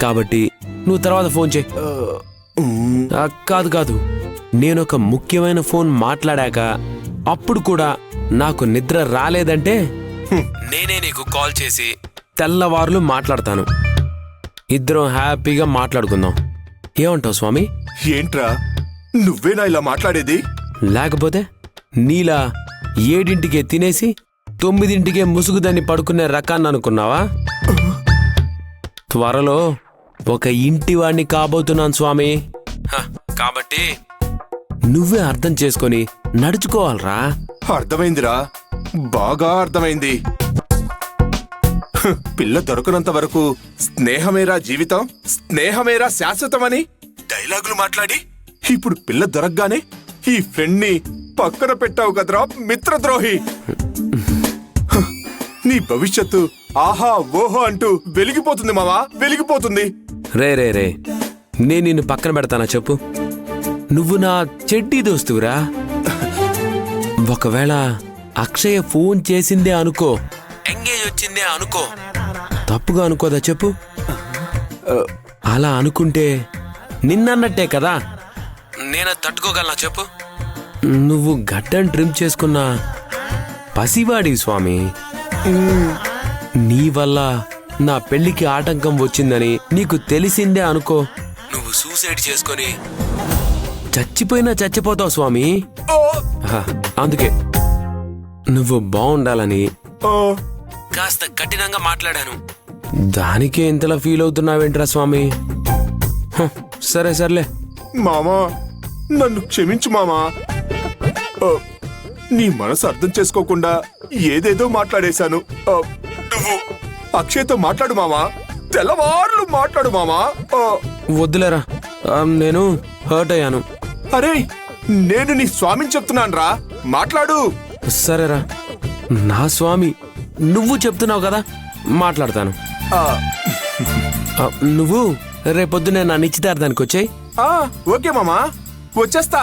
కాబట్టి నువ్వు తర్వాత ఫోన్ చేయి. కాదు, నేనొక ముఖ్యమైన ఫోన్ మాట్లాడాక అప్పుడు కూడా నాకు నిద్ర రాలేదంటే నేనే నీకు కాల్ చేసి తెల్లవారులు మాట్లాడతాను. ఇద్దరం హ్యాపీగా మాట్లాడుకుందాం. ఏమంటావు స్వామి? ఏంట్రా నువ్వేనా ఇలా మాట్లాడేది? లేకపోతే నీలా 7ంటికే తినేసి 9ంటికే ముసుగుదని పడుకునే రకాన్ని అనుకున్నావా? త్వరలో ఒక ఇంటివాణ్ణి కాబోతున్నాను స్వామి. కాబట్టి నువ్వే అర్థం చేసుకొని నడుచుకోవాలరా. అర్థమైందిరా, బాగా అర్థమైంది. పిల్ల దొరకనంత వరకు స్నేహమేరా జీవితం, స్నేహమేరా శాశ్వతమని డైలాగులు మాట్లాడి ఇప్పుడు పిల్ల దొరకగానే ఈ ఫ్రెండ్ ని పక్కన పెట్టావు కదరా మిత్రద్రోహి. నీ భవిష్యత్తు ఆహా ఓహో అంటూ వెలిగిపోతుంది మావా, వెలిగిపోతుంది. రే నేను నిన్ను పక్కన పెడతానా చెప్పు? నువ్వు నా చెడ్డీ దోస్తువురా. ఒకవేళ అక్షయ ఫోన్ చేసిందే అనుకో, ఎంగేజ్ వచ్చిందే అనుకో, తప్పుగా అనుకోదా చెప్పు? అలా అనుకుంటే నిన్నన్నట్టే కదా. నేను తట్టుకోగలనా చెప్పు? నువ్వు గడ్డం ట్రిమ్ చేసుకున్న పసివాడి స్వామి. నీ వల్ల నా పెళ్లికి ఆటంకం వచ్చిందని నీకు తెలిసిందే అనుకో, నువ్వు సూసైడ్ చేసుకొని చచ్చిపోయినా చచ్చిపోతావు స్వామి. అందుకే నువ్వు బాగుండాలని కాస్త కఠినంగా మాట్లాడాను. దానికే ఇంతలా ఫీల్ అవుతున్నావేంట్రా స్వామి? సర్లే మామా, నన్ను క్షమించు మామా. నీ మనసు అర్థం చేసుకోకుండా ఏదేదో మాట్లాడేశాను. నువ్వు అక్షయ్తో మాట్లాడు మామా, తెల్లవార్లు మాట్లాడు మామా. వద్దులేరా, నేను హర్ట్ అయ్యాను. అరే, నేను నీ స్వామిని చెప్తున్నాను రా, మాట్లాడు. సరేరా, నా స్వామి నువ్వు చెప్తున్నావు కదా, మాట్లాడతాను. నువ్వు రేపొద్దునే నా నిశ్చితార్థానికి వచ్చాయి. ఓకే మామా, వచ్చేస్తా.